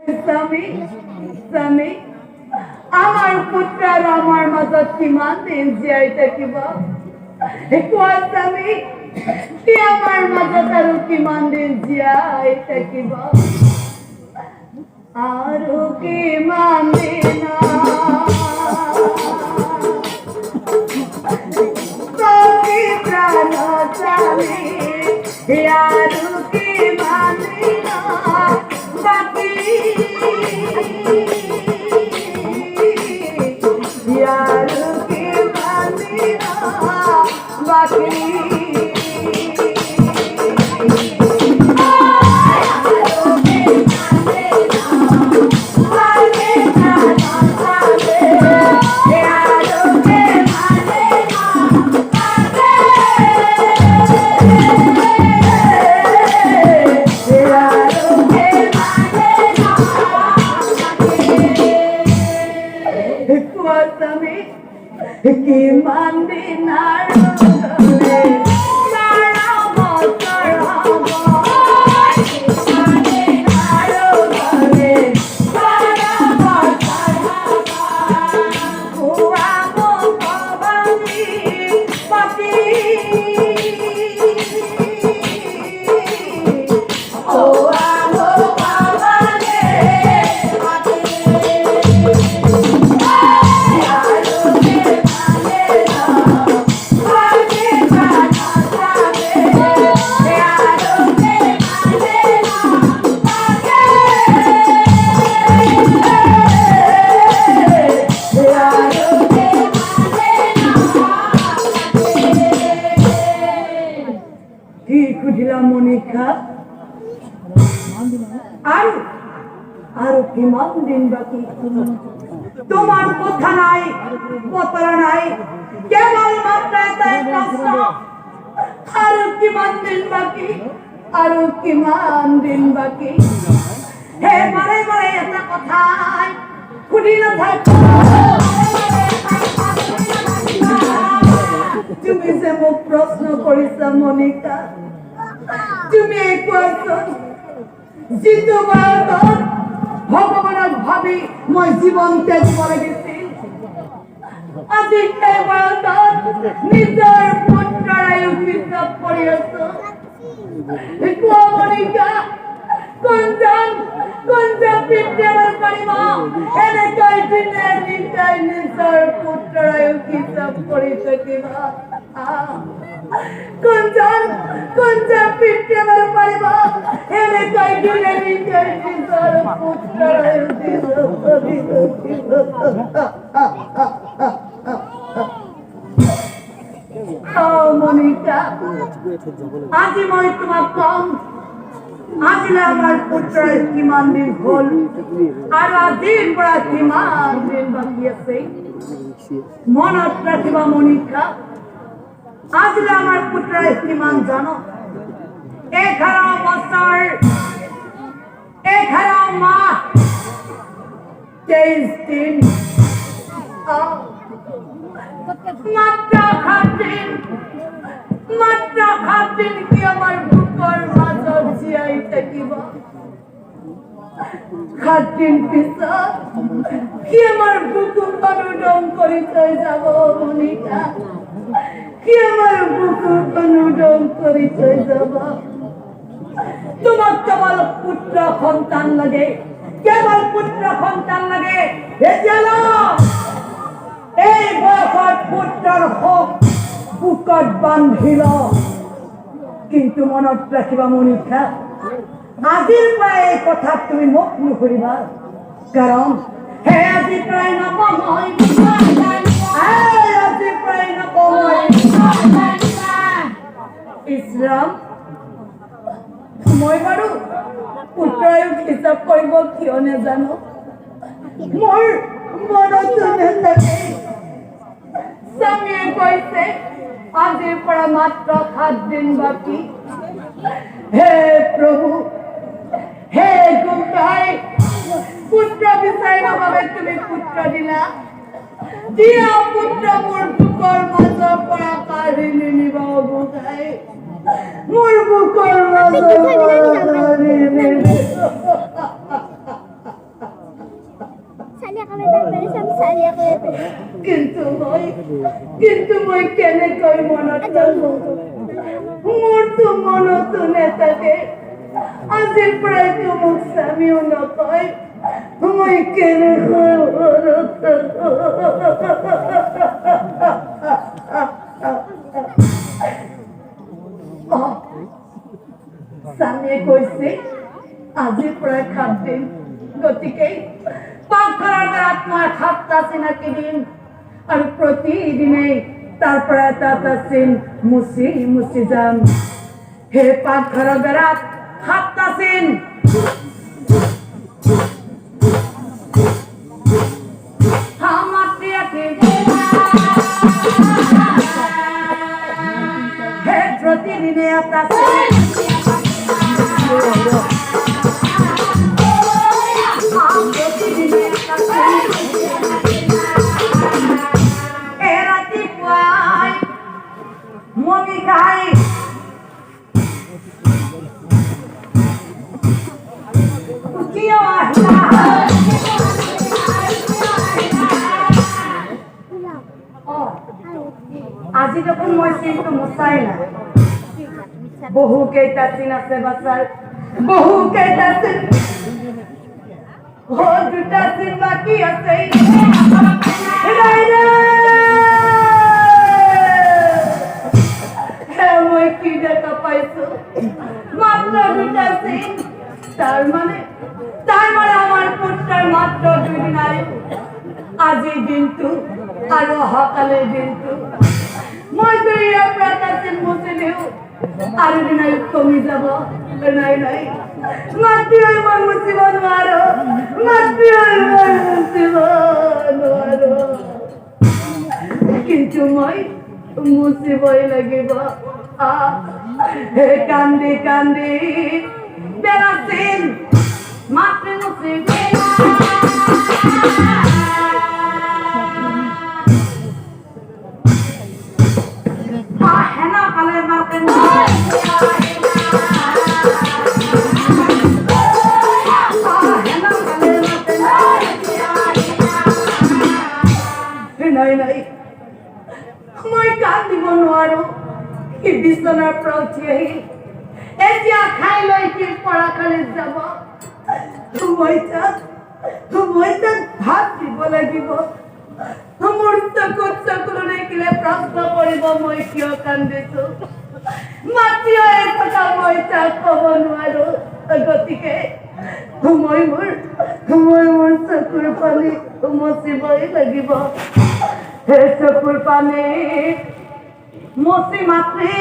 স্বামী স্বামী আমাৰ পুত্ৰাৰ আমাৰ মাজত কিমান দিন জীয়াই থাকিব কোৱা স্বামী কি আমাৰ মাজত আৰু কিমান দিন জীয়াই থাকিব আৰু কিমান দিন প্ৰাণ স্বামী আৰু কিমান দিন বাকি यारो के मानिना बाकी कि मंदिर মনিকা আর কিমান দিন বাকি তোমার কথা নাই পতরা নাই কেবল মাত্র এটাই প্রশ্ন আর কিমান দিন বাকি আর কিমান দিন বাকি হে মারে মারে এটা কথাই খুঁটি না থাকো তুমি যে মোক প্রশ্ন কৰিছা মনিকা তুমি কোৱাচোন যিটো বাৰত ভগৱানক ভাবি মই জীৱন ত্যাগ কৰি দিছিল আজি সেই বাৰত নিজৰ পুত্ৰৰ আয়ু হিচাপ কৰি আছো কোৱা মনিকা কোনজন পিতৃ আমাৰ পাৰিব এনেকৈ দিনে নিতাই নিজৰ পুত্ৰৰ আয়ু হিচাপ কৰি থাকিব কোনজন পিতৃ আমাৰ পাৰিব এনেকৈ দিনে নিতাই নিজৰ পুত্ৰৰ আয়ু হিচাপ কৰি থাকিব মনিকা আজি মই তোমাক কম আজিলে আমাৰ পুত্ৰৰ কিমান দিন হল আৰু আজিৰ পৰা কিমান দিন বাকী আছে মনত ৰাখিবা মনিকা আজিলে আমাৰ পুত্ৰৰ কিমান জানো 11 বছৰ 11 মাহ 23 দিন মাত্ৰ 7 দিন কি আমাৰ বুকৰ মাজত জীয়াই থাকিব 7 দিন পিছত কি আমাৰ বুকুৰ অনুদম কৰি থৈ যাব মনিকা কি আমাৰ বুকুৰ অনুদম কৰি থৈ যাব তোমাক কেৱল পুত্ৰ সন্তান লাগে এতিয়ালৈ এই বয়সত পুত্ৰৰ শোক বুকত বান্ধিল কিন্তু মনত ৰাখিবা মনিকা আজিৰ পৰা এই কথা তুমি মোক নুসুধিবা কাৰণ হে আজি প্ৰায় নকময় ইছৰাম মই বাৰু পুত্ৰৰ হিচাপ কৰিব কিয় নাজানো মোৰ মনত নাথাকে স্বামীয়ে কৈছে আজিৰ পৰা মাত্ৰ 7 দিন বাকী হে প্ৰভু হে গোসাই পুত্ৰ বিচাৰিবৰ বাবে তুমি পুত্ৰ দিলা দিয়া পুত্ৰ মোৰ বুকৰ মাজৰ পৰা কাঢ়ি নিনিব গোসাই মোৰ বুকৰ মাজৰ পৰা কাঢ়ি নিনিব কিন্তু মই কেনেকৈ মনত ৰাখো মোৰতো মনতো নেথাকে আজিৰ পৰাইতো মোক স্বামীও নকয় মই কেনেকৈ স্বামীয়ে কৈছে আজিৰ পৰা 7 দিন গতিকে পাকঘৰৰ বেৰাত মই 7টা চিনাকি দিম আৰু প্ৰতিদিনে তাৰ পৰা এটা চিন মুচি যাম হে পাকঘৰৰ বেৰাত 7টা চিন হে প্ৰতিদিনে এটা চিন Mommy guys, আজি যখন মই চিনটো মুছাই না বহু কেইটা চিন আছে বাছাৰ বহু কেইটা চিন ও 2টা চিন বাকি আছে মই কি দেখা পাইছো মাত্র 2টা চিন তার মানে আমার পুত্রের মাত্র 2 দিন আয়ু আজি দিনটো আৰু সকালেৰ দিনটো মই যদি একটা চিন মুছে দিও আৰু দিন আয়ু কমি যাব নাই মাতৃ মই মুছিব নোৱাৰো মাতৃ মই মুছিব নোৱাৰো কিন্তু মই মুছিবই লাগিব হে কান্দি কান্দি বেড়াচ্ছেন মাতৃ মুছিব হেনা কালের মাতে নাই মই কান্দিব নোৱাৰো কি বিছনাৰ পৰা উঠি আহি এতিয়া খাই লৈ কি পঢ়াশালীত যাব মই তাক ভাত দিব লাগিব মোৰ চকুৰ দেখিলে প্ৰশ্ন কৰিব মই কিয় কান্দিছো মাতৃ এই কথা মই তাক ক'ব নোৱাৰো গতিকে মই মোৰ চকুৰ পানী মুচিবই লাগিব হে চকুৰ পানী মুচি মাতৃ